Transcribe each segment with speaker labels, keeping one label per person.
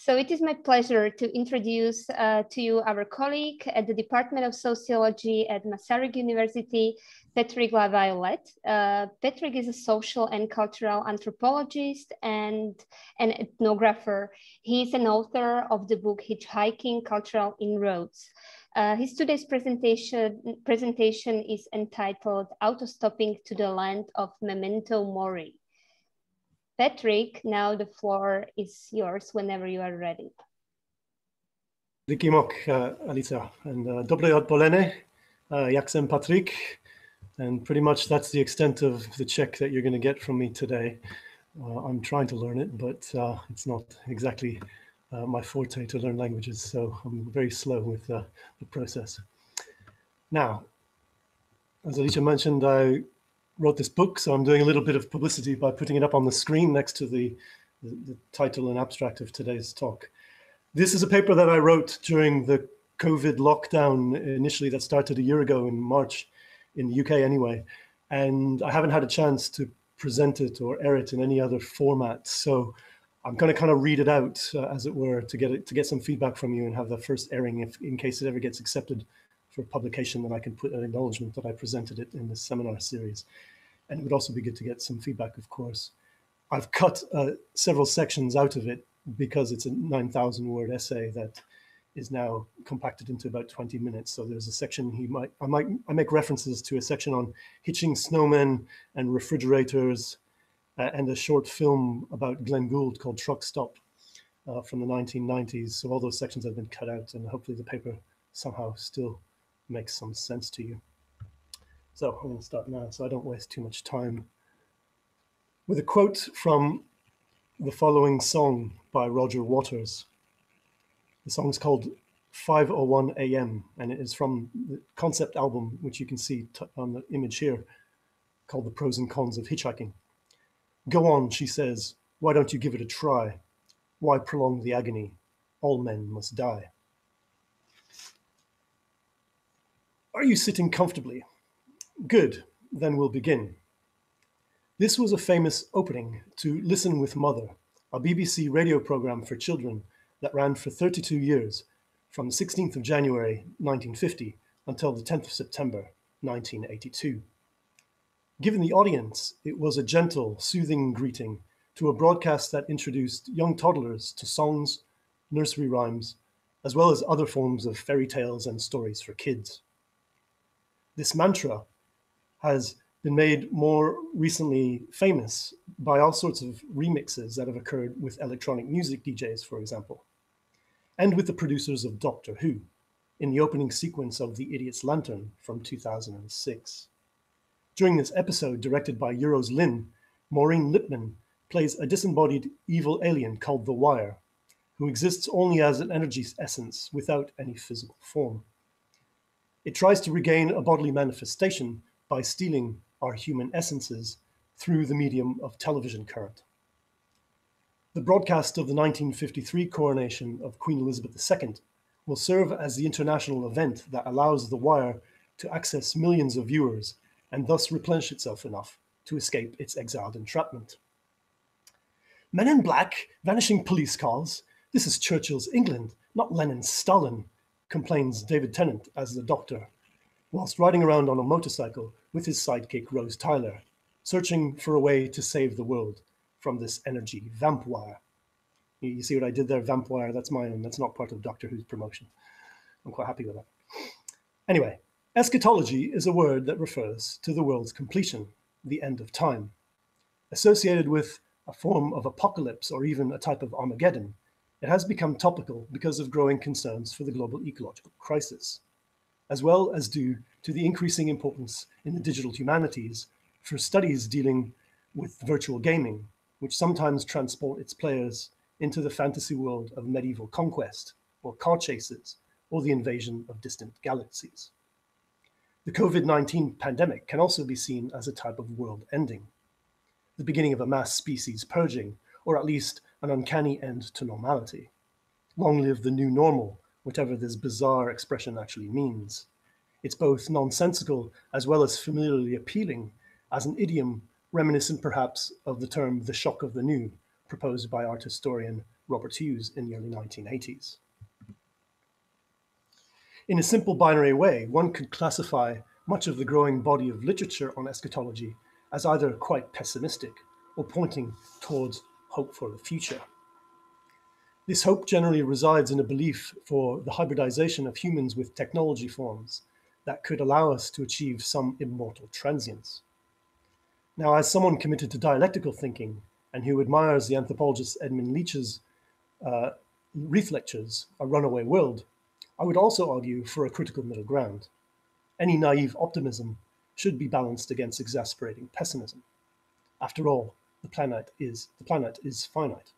Speaker 1: So it is my pleasure to introduce to you our colleague at the Department of Sociology at Masaryk University, Patrick Laviolette. Patrick is a social and cultural anthropologist and an ethnographer. He is an author of the book Hitchhiking, Cultural Inroads. His today's presentation is entitled Autostopping to the Land of Memento Mori. Patrick, now the floor is yours whenever you are ready.
Speaker 2: Díky moc, Alica, and dobré odpoledne, jak jsem Patrick, and pretty much that's the extent of the Czech that you're going to get from me today. I'm trying to learn it, but it's not exactly my forte to learn languages, so I'm very slow with the process. Now, as Alicia mentioned, I wrote this book, so I'm doing a little bit of publicity by putting it up on the screen next to the title and abstract of today's talk. This is a paper that I wrote during the COVID lockdown initially that started a year ago in March, in the UK anyway, and I haven't had a chance to present it or air it in any other format. So I'm going to kind of read it out, as it were, to get some feedback from you and have the first airing in case it ever gets accepted for publication, then I can put an acknowledgement that I presented it in this seminar series. And it would also be good to get some feedback, of course. I've cut several sections out of it because it's a 9,000 word essay that is now compacted into about 20 minutes. So there's a section I make references to a section on hitching snowmen and refrigerators, and a short film about Glenn Gould called Truck Stop from the 1990s. So all those sections have been cut out, and hopefully the paper somehow still makes some sense to you. So I'm going to start now so I don't waste too much time with a quote from the following song by Roger Waters. The song's called 5:01 AM, and it is from the concept album, which you can see on the image here, called The Pros and Cons of Hitchhiking. Go on, she says, why don't you give it a try? Why prolong the agony? All men must die. Are you sitting comfortably? Good, then we'll begin. This was a famous opening to Listen with Mother, a BBC radio programme for children that ran for 32 years, from the 16th of January 1950 until the 10th of September 1982. Given the audience, it was a gentle, soothing greeting to a broadcast that introduced young toddlers to songs, nursery rhymes, as well as other forms of fairy tales and stories for kids. This mantra has been made more recently famous by all sorts of remixes that have occurred with electronic music DJs, for example, and with the producers of Doctor Who in the opening sequence of The Idiot's Lantern from 2006. During this episode, directed by Euros Lyn, Maureen Lipman plays a disembodied evil alien called The Wire, who exists only as an energy essence without any physical form. It tries to regain a bodily manifestation by stealing our human essences through the medium of television current. The broadcast of the 1953 coronation of Queen Elizabeth II will serve as the international event that allows The Wire to access millions of viewers and thus replenish itself enough to escape its exiled entrapment. Men in black, vanishing police cars. This is Churchill's England, not Lenin's Stalin, complains David Tennant as the Doctor, whilst riding around on a motorcycle with his sidekick Rose Tyler, searching for a way to save the world from this energy vampire. You see what I did there? Vampire, that's my own. That's not part of Doctor Who's promotion. I'm quite happy with that. Anyway, eschatology is a word that refers to the world's completion, the end of time. Associated with a form of apocalypse or even a type of Armageddon, it has become topical because of growing concerns for the global ecological crisis, as well as due to the increasing importance in the digital humanities for studies dealing with virtual gaming, which sometimes transport its players into the fantasy world of medieval conquest, or car chases, or the invasion of distant galaxies. The COVID-19 pandemic can also be seen as a type of world ending, the beginning of a mass species purging, or at least an uncanny end to normality. Long live the new normal, whatever this bizarre expression actually means. It's both nonsensical as well as familiarly appealing as an idiom reminiscent perhaps of the term the shock of the new, proposed by art historian Robert Hughes in the early 1980s. In a simple binary way, one could classify much of the growing body of literature on eschatology as either quite pessimistic or pointing towards hope for the future. This hope generally resides in a belief for the hybridization of humans with technology forms that could allow us to achieve some immortal transience. Now, as someone committed to dialectical thinking and who admires the anthropologist Edmund Leach's Reith lectures, A Runaway World, I would also argue for a critical middle ground. Any naive optimism should be balanced against exasperating pessimism. After all, the planet is finite.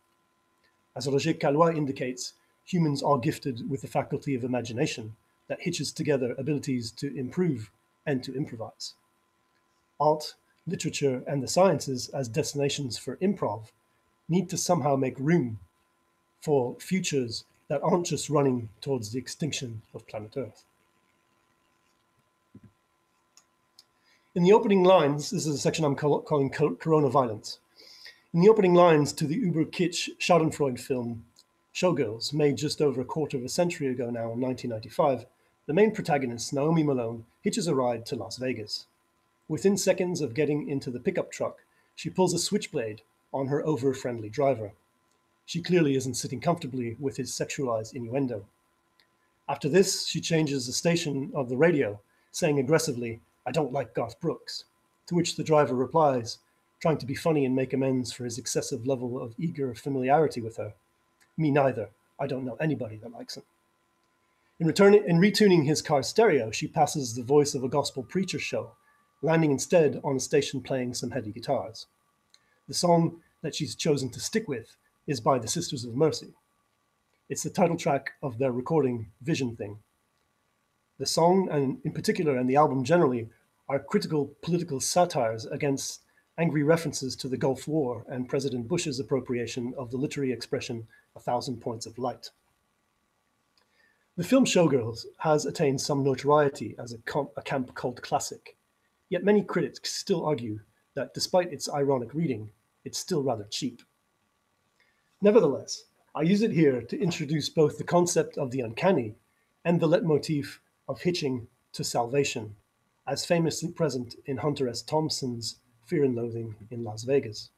Speaker 2: As Roger Calois indicates, humans are gifted with the faculty of imagination that hitches together abilities to improve and to improvise. Art, literature, and the sciences as destinations for improv need to somehow make room for futures that aren't just running towards the extinction of planet Earth. In the opening lines, this is a section I'm calling Corona Violence. In the opening lines to the uber kitsch Schadenfreude film Showgirls, made just over a quarter of a century ago now in 1995, the main protagonist, Naomi Malone, hitches a ride to Las Vegas. Within seconds of getting into the pickup truck, she pulls a switchblade on her over-friendly driver. She clearly isn't sitting comfortably with his sexualized innuendo. After this, she changes the station of the radio, saying aggressively, "I don't like Garth Brooks," to which the driver replies, trying to be funny and make amends for his excessive level of eager familiarity with her, "Me neither. I don't know anybody that likes him." In retuning his car stereo, she passes the voice of a gospel preacher show, landing instead on a station playing some heady guitars. The song that she's chosen to stick with is by the Sisters of Mercy. It's the title track of their recording, Vision Thing. The song, and in particular, and the album generally, are critical political satires against angry references to the Gulf War and President Bush's appropriation of the literary expression, 1,000 points of light. The film Showgirls has attained some notoriety as a camp cult classic, yet many critics still argue that despite its ironic reading, it's still rather cheap. Nevertheless, I use it here to introduce both the concept of the uncanny and the leitmotif of hitching to salvation, as famously present in Hunter S. Thompson's Fear and Loathing in Las Vegas.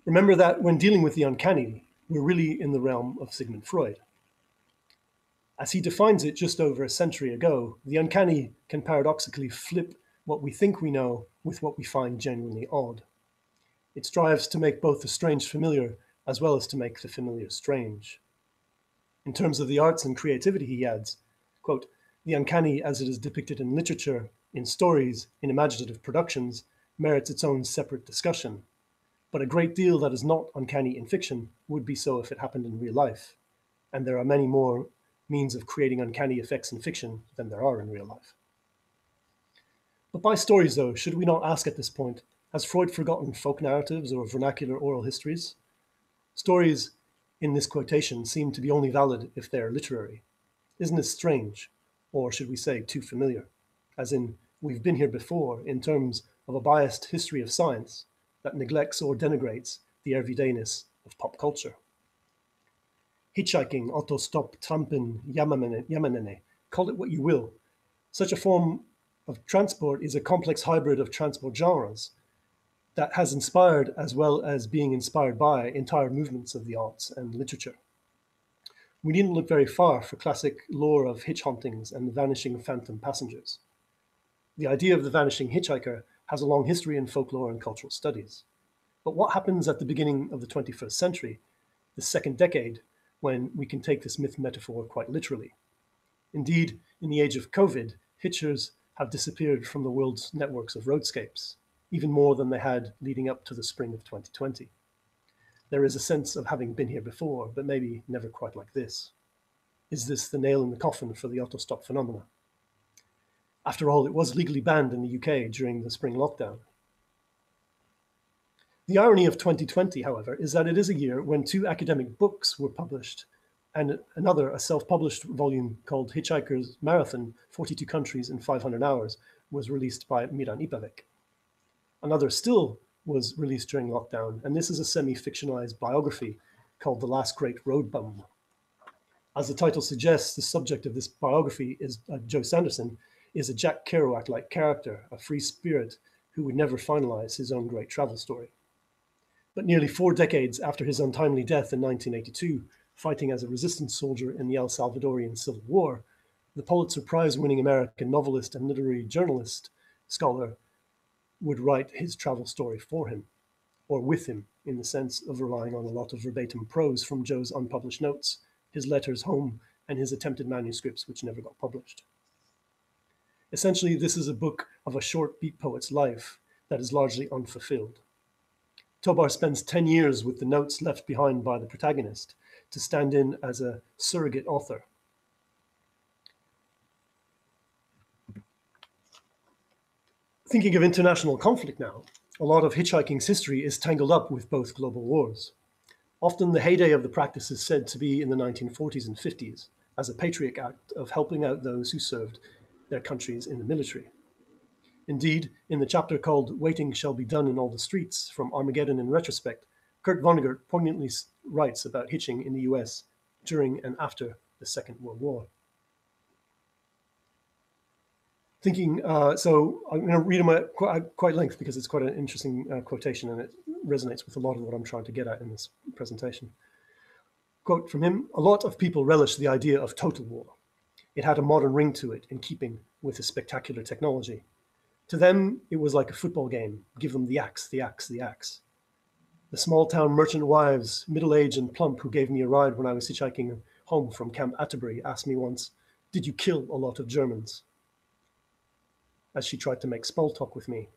Speaker 2: Remember that when dealing with the uncanny, we're really in the realm of Sigmund Freud. As he defines it just over a century ago, the uncanny can paradoxically flip what we think we know with what we find genuinely odd. It strives to make both the strange familiar as well as to make the familiar strange. In terms of the arts and creativity, he adds, quote, "The uncanny as it is depicted in literature, in stories, in imaginative productions, merits its own separate discussion. But a great deal that is not uncanny in fiction would be so if it happened in real life. And there are many more means of creating uncanny effects in fiction than there are in real life." But by stories, though, should we not ask at this point, has Freud forgotten folk narratives or vernacular oral histories? Stories, in this quotation, seem to be only valid if they are literary. Isn't this strange, or should we say too familiar? As in, we've been here before in terms of a biased history of science that neglects or denigrates the everydayness of pop culture. Hitchhiking, autostop, trampen, yamanene, call it what you will. Such a form of transport is a complex hybrid of transport genres that has inspired, as well as being inspired by, entire movements of the arts and literature. We needn't look very far for classic lore of hitch hauntings and the vanishing phantom passengers. The idea of the vanishing hitchhiker has a long history in folklore and cultural studies. But what happens at the beginning of the 21st century, the second decade, when we can take this myth metaphor quite literally? Indeed, in the age of COVID, hitchers have disappeared from the world's networks of roadscapes, even more than they had leading up to the spring of 2020. There is a sense of having been here before, but maybe never quite like this. Is this the nail in the coffin for the autostop phenomena? After all, it was legally banned in the UK during the spring lockdown. The irony of 2020, however, is that it is a year when 2 academic books were published, and another, a self-published volume called Hitchhiker's Marathon, 42 Countries in 500 Hours, was released by Miran Ipavek. Another still was released during lockdown, and this is a semi-fictionalized biography called The Last Great Roadbum. As the title suggests, the subject of this biography is Joe Sanderson is a Jack Kerouac-like character, a free spirit who would never finalize his own great travel story. But nearly 4 decades after his untimely death in 1982, fighting as a resistance soldier in the El Salvadorian Civil War, the Pulitzer Prize-winning American novelist and literary journalist scholar would write his travel story for him, or with him, in the sense of relying on a lot of verbatim prose from Joe's unpublished notes, his letters home, and his attempted manuscripts which never got published. Essentially, this is a book of a short beat poet's life that is largely unfulfilled. Tobar spends 10 years with the notes left behind by the protagonist to stand in as a surrogate author. Thinking of international conflict now, a lot of hitchhiking's history is tangled up with both global wars. Often the heyday of the practice is said to be in the 1940s and 50s, as a patriotic act of helping out those who served their countries in the military. Indeed, in the chapter called Waiting Shall Be Done in All the Streets, from Armageddon in Retrospect, Kurt Vonnegut poignantly writes about hitching in the US during and after the Second World War. So I'm going to read them at quite length because it's quite an interesting quotation and it resonates with a lot of what I'm trying to get at in this presentation. Quote from him, "A lot of people relish the idea of total war. It had a modern ring to it in keeping with the spectacular technology. To them, it was like a football game. Give them the axe, the axe, the axe. The small town merchant wives, middle-aged and plump, who gave me a ride when I was hitchhiking home from Camp Atterbury, asked me once, 'Did you kill a lot of Germans?' As she tried to make small talk with me.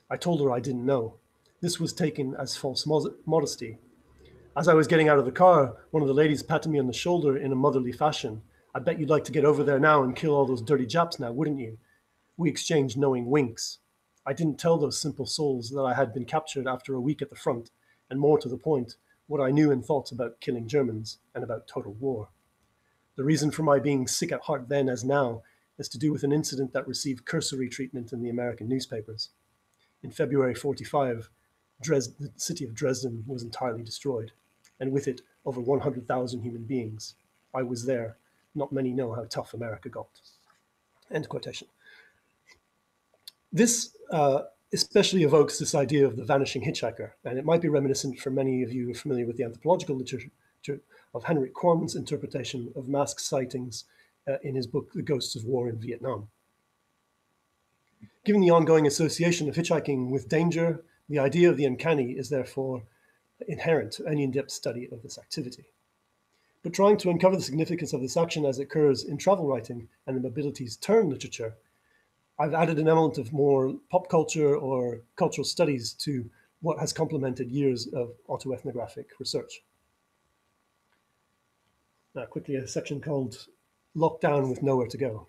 Speaker 2: I told her I didn't know. This was taken as false modesty. As I was getting out of the car, one of the ladies patted me on the shoulder in a motherly fashion. 'I bet you'd like to get over there now and kill all those dirty Japs now, wouldn't you?' We exchanged knowing winks. I didn't tell those simple souls that I had been captured after a week at the front, and more to the point, what I knew and thought about killing Germans and about total war. The reason for my being sick at heart then as now is to do with an incident that received cursory treatment in the American newspapers. In February 45, the city of Dresden was entirely destroyed, and with it, over 100,000 human beings. I was there. Not many know how tough America got." End quotation. This especially evokes this idea of the vanishing hitchhiker, and it might be reminiscent for many of you who are familiar with the anthropological literature of Henrik Corman's interpretation of mass sightings in his book, The Ghosts of War in Vietnam. Given the ongoing association of hitchhiking with danger, the idea of the uncanny is therefore inherent to any in-depth study of this activity. But trying to uncover the significance of this action as it occurs in travel writing and the mobilities turn literature, I've added an element of more pop culture or cultural studies to what has complemented years of autoethnographic research. Now, quickly, a section called Lockdown with Nowhere to Go.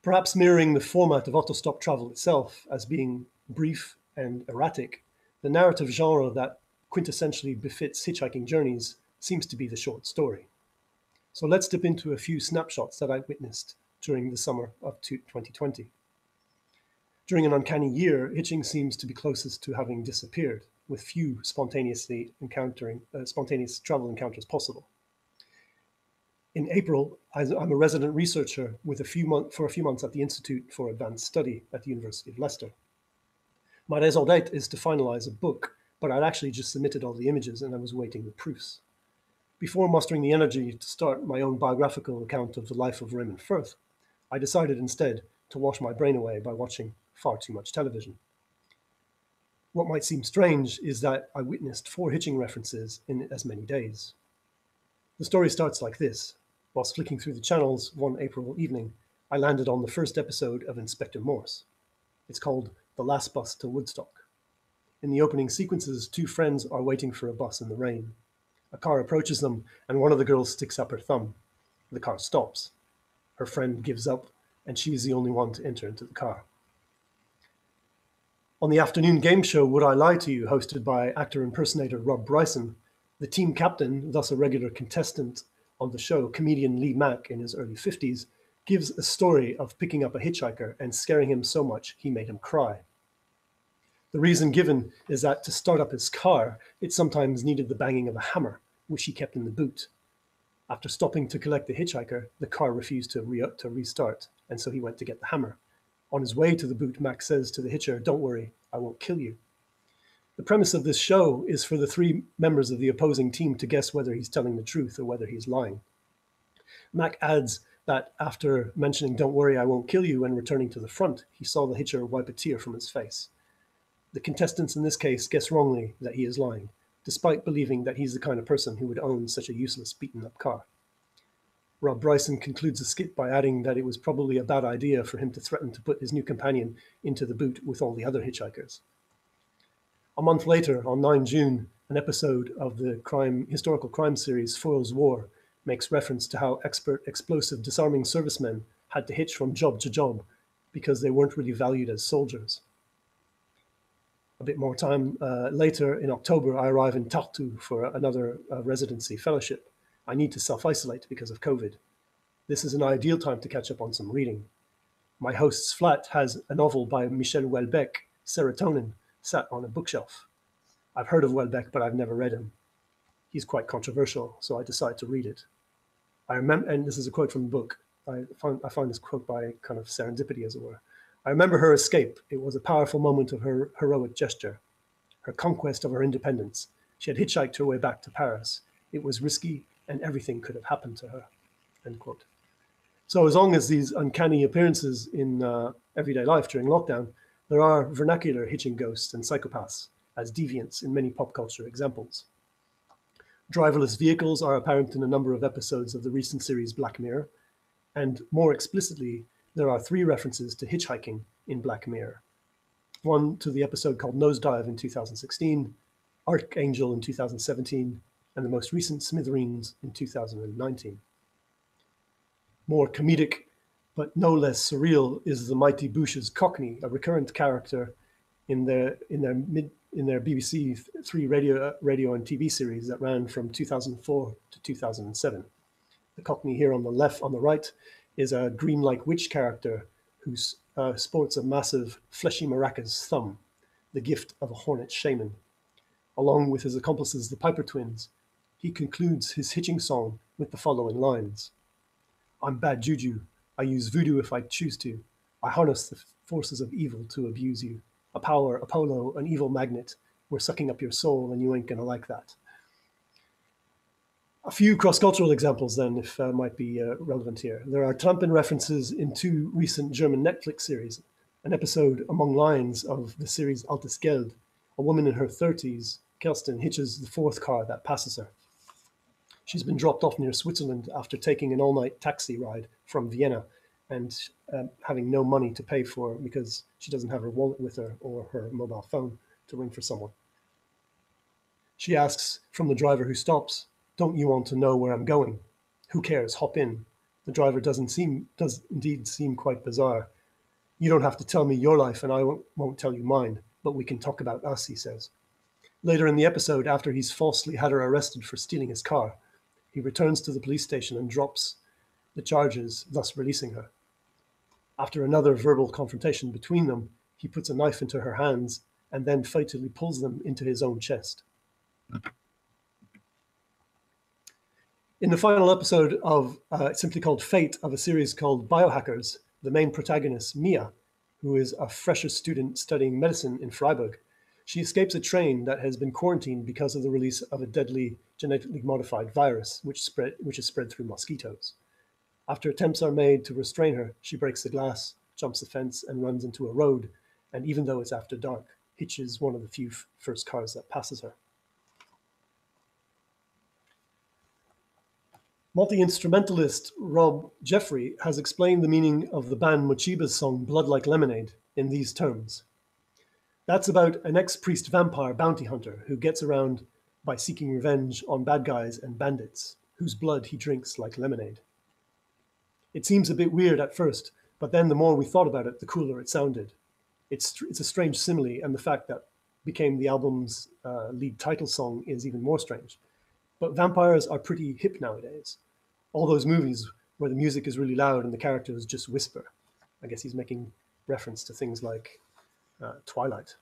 Speaker 2: Perhaps mirroring the format of autostop travel itself as being brief and erratic, the narrative genre that quintessentially befits hitchhiking journeys seems to be the short story. So let's dip into a few snapshots that I witnessed during the summer of 2020. During an uncanny year, hitching seems to be closest to having disappeared, with few spontaneous travel encounters possible. In April, I'm a resident researcher for a few months at the Institute for Advanced Study at the University of Leicester. My raison d'être is to finalize a book, but I'd actually just submitted all the images and I was waiting the proofs. Before mustering the energy to start my own biographical account of the life of Raymond Firth, I decided instead to wash my brain away by watching far too much television. What might seem strange is that I witnessed 4 hitching references in as many days. The story starts like this. Whilst flicking through the channels one April evening, I landed on the first episode of Inspector Morse. It's called The Last Bus to Woodstock. In the opening sequences, 2 friends are waiting for a bus in the rain. A car approaches them, and one of the girls sticks up her thumb. The car stops. Her friend gives up, and she is the only one to enter into the car. On the afternoon game show Would I Lie to You, hosted by actor-impersonator Rob Bryson, the team captain, thus a regular contestant on the show, comedian Lee Mack in his early 50s, gives a story of picking up a hitchhiker and scaring him so much he made him cry. The reason given is that to start up his car, it sometimes needed the banging of a hammer, which he kept in the boot. After stopping to collect the hitchhiker, the car refused to restart, and so he went to get the hammer. On his way to the boot, Max says to the hitcher, "Don't worry, I won't kill you." The premise of this show is for the three members of the opposing team to guess whether he's telling the truth or whether he's lying. Mac adds that after mentioning "Don't worry, I won't kill you" and returning to the front, he saw the hitcher wipe a tear from his face. The contestants in this case guess wrongly that he is lying, despite believing that he's the kind of person who would own such a useless, beaten-up car. Rob Bryson concludes the skit by adding that it was probably a bad idea for him to threaten to put his new companion into the boot with all the other hitchhikers. A month later, on 9 June, an episode of the historical crime series Foyle's War makes reference to how expert explosive disarming servicemen had to hitch from job to job because they weren't really valued as soldiers. A bit more time later, in October, I arrive in Tartu for another residency fellowship. I need to self-isolate because of COVID. This is an ideal time to catch up on some reading. My host's flat has a novel by Michel Houellebecq, Serotonin, sat on a bookshelf. I've heard of Houellebecq, but I've never read him. He's quite controversial, so I decide to read it. I remember, and this is a quote from the book. I found this quote by kind of serendipity, as it were. I remember her escape. It was a powerful moment of her heroic gesture, her conquest of her independence. She had hitchhiked her way back to Paris. It was risky, and everything could have happened to her, end quote. So as long as these uncanny appearances in everyday life during lockdown, there are vernacular hitching ghosts and psychopaths as deviants in many pop culture examples. Driverless vehicles are apparent in a number of episodes of the recent series Black Mirror, and more explicitly, there are 3 references to hitchhiking in Black Mirror. One to the episode called Nosedive in 2016, Archangel in 2017, and the most recent Smithereens in 2019. More comedic, but no less surreal, is the Mighty Boosh's Cockney, a recurrent character in their BBC 3 radio and TV series that ran from 2004 to 2007. The Cockney here on the right, is a green-like witch character who sports a massive fleshy maracas thumb, the gift of a hornet shaman. Along with his accomplices, the Piper twins, he concludes his hitching song with the following lines. "I'm bad juju. I use voodoo if I choose to. I harness the forces of evil to abuse you. A power, a polo, an evil magnet. We're sucking up your soul and you ain't gonna like that." A few cross-cultural examples then, if might be relevant here. There are Trumpen references in 2 recent German Netflix series. An episode among lines of the series Altes Geld, a woman in her 30s, Kerstin, hitches the 4th car that passes her. She's been dropped off near Switzerland after taking an all-night taxi ride from Vienna and having no money to pay for because she doesn't have her wallet with her or her mobile phone to ring for someone. She asks from the driver who stops, "Don't you want to know where I'm going?" "Who cares? Hop in." The driver does indeed seem quite bizarre. "You don't have to tell me your life and I won't tell you mine, but we can talk about us," he says. Later in the episode, after he's falsely had her arrested for stealing his car, he returns to the police station and drops the charges, thus releasing her. After another verbal confrontation between them, he puts a knife into her hands and then fatally pulls them into his own chest. In the final episode of simply called Fate of a series called Biohackers, the main protagonist, Mia, who is a fresher student studying medicine in Freiburg, she escapes a train that has been quarantined because of the release of a deadly genetically modified virus, which is spread through mosquitoes. After attempts are made to restrain her, she breaks the glass, jumps the fence, and runs into a road, and even though it's after dark, hitches one of the few first cars that passes her. Multi-instrumentalist Rob Jeffrey has explained the meaning of the band Mochiba's song Blood Like Lemonade in these terms. That's about an ex-priest vampire bounty hunter who gets around by seeking revenge on bad guys and bandits, whose blood he drinks like lemonade. It seems a bit weird at first, but then the more we thought about it, the cooler it sounded. It's a strange simile, and the fact that became the album's lead title song is even more strange. But vampires are pretty hip nowadays. All those movies where the music is really loud and the characters just whisper. I guess he's making reference to things like Twilight.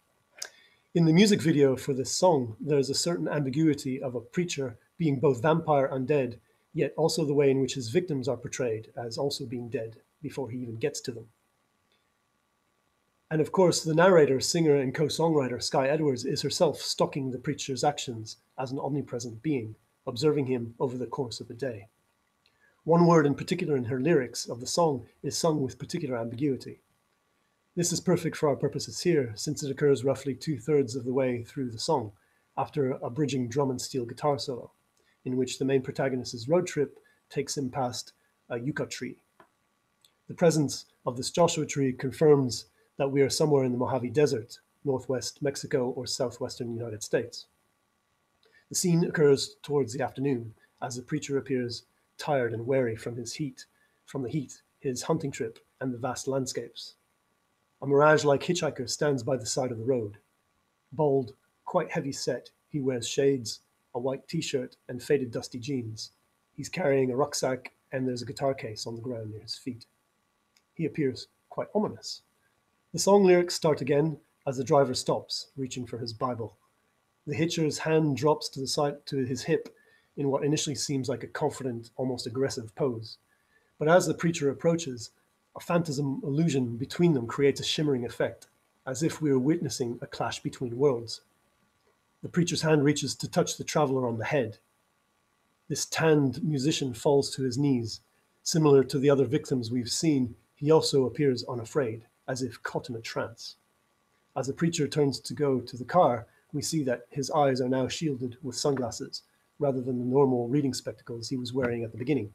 Speaker 2: In the music video for this song, there's a certain ambiguity of a preacher being both vampire and dead, yet also the way in which his victims are portrayed as also being dead before he even gets to them. And of course, the narrator, singer, and co-songwriter Sky Edwards is herself stalking the preacher's actions as an omnipresent being, observing him over the course of the day. One word in particular in her lyrics of the song is sung with particular ambiguity. This is perfect for our purposes here, since it occurs roughly 2/3 of the way through the song, after a bridging drum and steel guitar solo, in which the main protagonist's road trip takes him past a yucca tree. The presence of this Joshua tree confirms that we are somewhere in the Mojave Desert, northwest Mexico or southwestern United States. The scene occurs towards the afternoon, as the preacher appears tired and weary from the heat, his hunting trip, and the vast landscapes. A mirage-like hitchhiker stands by the side of the road. Bald, quite heavy set, he wears shades, a white t-shirt, and faded dusty jeans. He's carrying a rucksack, and there's a guitar case on the ground near his feet. He appears quite ominous. The song lyrics start again as the driver stops, reaching for his Bible. The hitcher's hand drops to the side to his hip in what initially seems like a confident, almost aggressive pose. But as the preacher approaches, a phantasm illusion between them creates a shimmering effect, as if we are witnessing a clash between worlds. The preacher's hand reaches to touch the traveler on the head. This tanned musician falls to his knees. Similar to the other victims we've seen, he also appears unafraid, as if caught in a trance. As the preacher turns to go to the car, we see that his eyes are now shielded with sunglasses, rather than the normal reading spectacles he was wearing at the beginning.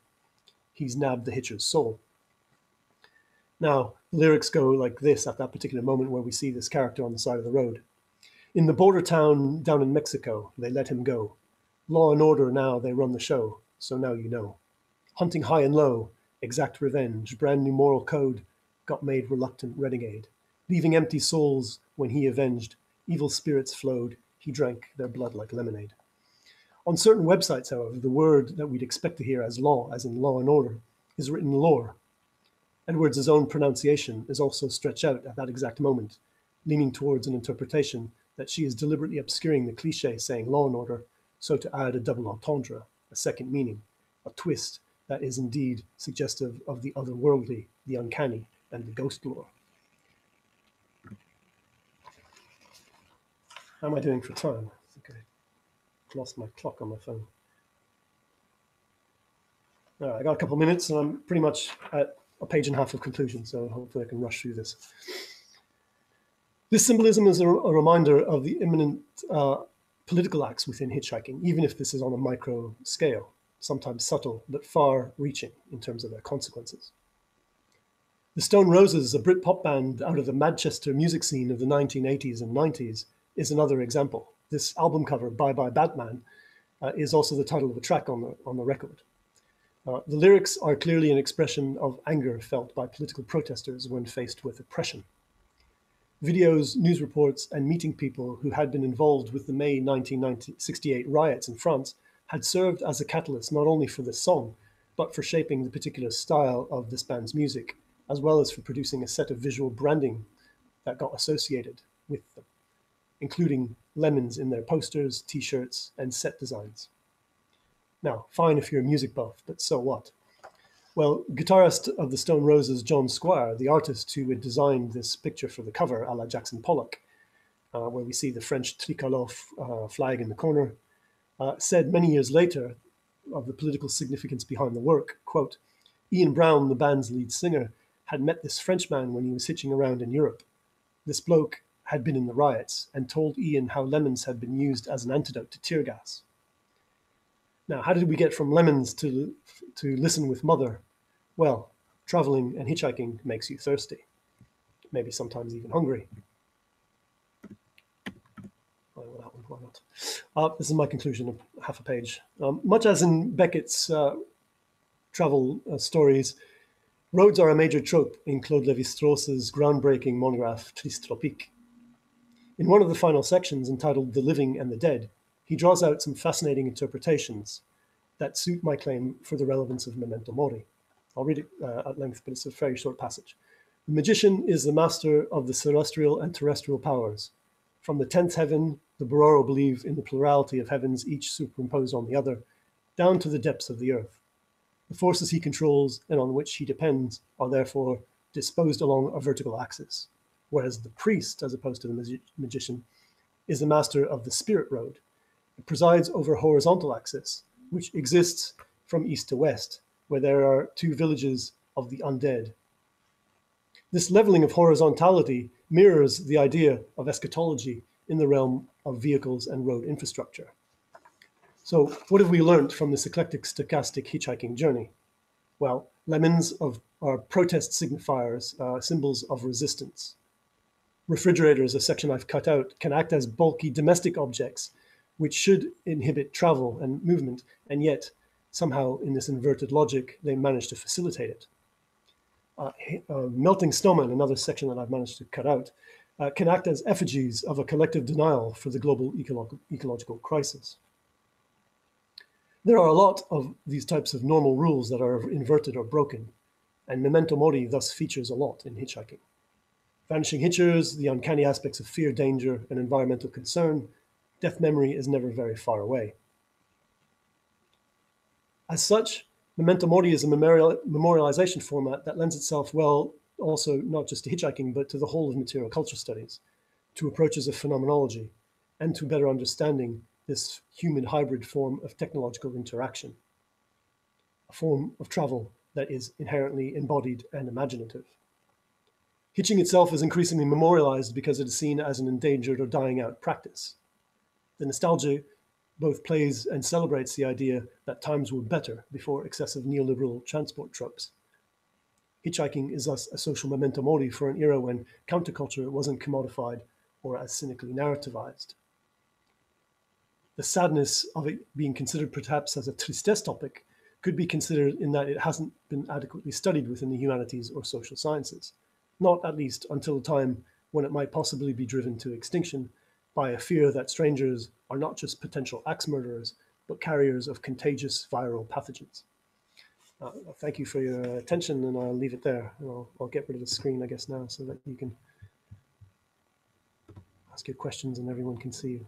Speaker 2: He's nabbed the hitcher's soul. Now, the lyrics go like this at that particular moment where we see this character on the side of the road. In the border town down in Mexico, they let him go. Law and order now, they run the show, so now you know. Hunting high and low, exact revenge, brand new moral code, got made reluctant renegade. Leaving empty souls when he avenged, evil spirits flowed, he drank their blood like lemonade. On certain websites, however, the word that we'd expect to hear as law, as in law and order, is written lore. Edwards' own pronunciation is also stretched out at that exact moment, leaning towards an interpretation that she is deliberately obscuring the cliche saying law and order, so to add a double entendre, a second meaning, a twist that is indeed suggestive of the otherworldly, the uncanny, and the ghost lore. How am I doing for time? I think I lost my clock on my phone. All right, I got a couple minutes and I'm pretty much at a page and a half of conclusion, so hopefully I can rush through this. This symbolism is a reminder of the imminent political acts within hitchhiking, even if this is on a micro scale, sometimes subtle, but far-reaching in terms of their consequences. The Stone Roses, a Brit-pop band out of the Manchester music scene of the 1980s and 90s, is another example. This album cover, Bye Bye Batman, is also the title of a track on the record. The lyrics are clearly an expression of anger felt by political protesters when faced with oppression. Videos, news reports, and meeting people who had been involved with the May 1968 riots in France had served as a catalyst not only for this song, but for shaping the particular style of this band's music, as well as for producing a set of visual branding that got associated with them, including lemons in their posters, t-shirts, and set designs. Now, fine if you're a music buff, but so what? Well, guitarist of the Stone Roses, John Squire, the artist who had designed this picture for the cover, a la Jackson Pollock, where we see the French tricolore flag in the corner, said many years later of the political significance behind the work, quote, Ian Brown, the band's lead singer, had met this Frenchman when he was hitching around in Europe. This bloke had been in the riots and told Ian how lemons had been used as an antidote to tear gas. Now, how did we get from lemons to listen with mother? Well, traveling and hitchhiking makes you thirsty, maybe sometimes even hungry. Why not? This is my conclusion of half a page. Much as in Beckett's travel stories, roads are a major trope in Claude Lévi-Strauss's groundbreaking monograph Triste Tropique. In one of the final sections, entitled The Living and the Dead, he draws out some fascinating interpretations that suit my claim for the relevance of Memento Mori. I'll read it at length, but it's a very short passage. The magician is the master of the celestial and terrestrial powers. From the 10th heaven, the Bororo believe in the plurality of heavens, each superimposed on the other, down to the depths of the earth. The forces he controls and on which he depends are therefore disposed along a vertical axis, whereas the priest, as opposed to the magician, is the master of the spirit road. It presides over a horizontal axis, which exists from east to west, where there are two villages of the undead. This leveling of horizontality mirrors the idea of eschatology in the realm of vehicles and road infrastructure. So what have we learned from this eclectic stochastic hitchhiking journey? Well, lemons are protest signifiers, symbols of resistance. Refrigerators, a section I've cut out, can act as bulky domestic objects, which should inhibit travel and movement, and yet somehow in this inverted logic, they manage to facilitate it. Melting snowmen, another section that I've managed to cut out, can act as effigies of a collective denial for the global ecological crisis. There are a lot of these types of normal rules that are inverted or broken, and Memento Mori thus features a lot in hitchhiking. Vanishing hitchers, the uncanny aspects of fear, danger, and environmental concern, death memory is never very far away. As such, Memento Mori is a memorialization format that lends itself well also not just to hitchhiking, but to the whole of material culture studies, to approaches of phenomenology, and to better understanding this human hybrid form of technological interaction, a form of travel that is inherently embodied and imaginative. Hitching itself is increasingly memorialized because it is seen as an endangered or dying out practice. The nostalgia both plays and celebrates the idea that times were better before excessive neoliberal transport tropes. Hitchhiking is thus a social memento mori for an era when counterculture wasn't commodified or as cynically narrativized. The sadness of it being considered perhaps as a tristesse topic could be considered in that it hasn't been adequately studied within the humanities or social sciences, not at least until a time when it might possibly be driven to extinction by a fear that strangers are not just potential axe murderers, but carriers of contagious viral pathogens. Thank you for your attention, and I'll leave it there. I'll get rid of the screen, I guess, now so that you can ask your questions and everyone can see you.